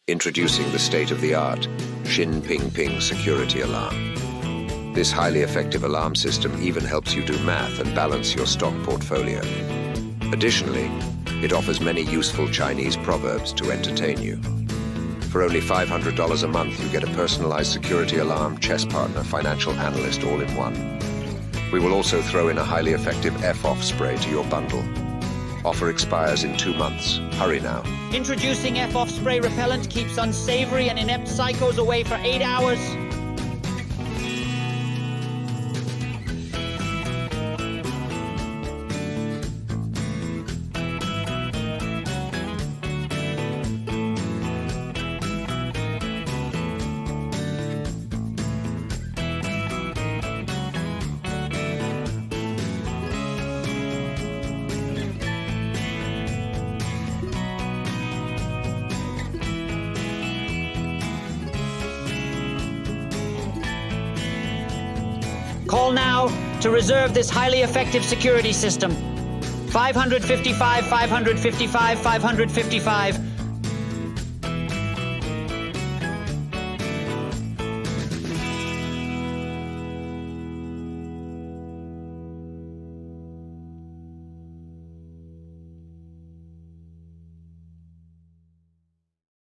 Introducing the state-of-the-art Shin Ping Ping security alarm. This highly effective alarm system even helps you do math and balance your stock portfolio. Additionally, it offers many useful Chinese proverbs to entertain you. For only $500 a month, you get a personalized security alarm, chess partner, financial analyst all in one. We will also throw in a highly effective F-off spray to your bundle. Offer expires in 2 months. Hurry now. Introducing F-off spray repellent keeps unsavory and inept psychos away for 8 hours. Call now to reserve this highly effective security system. 555, 555, 555.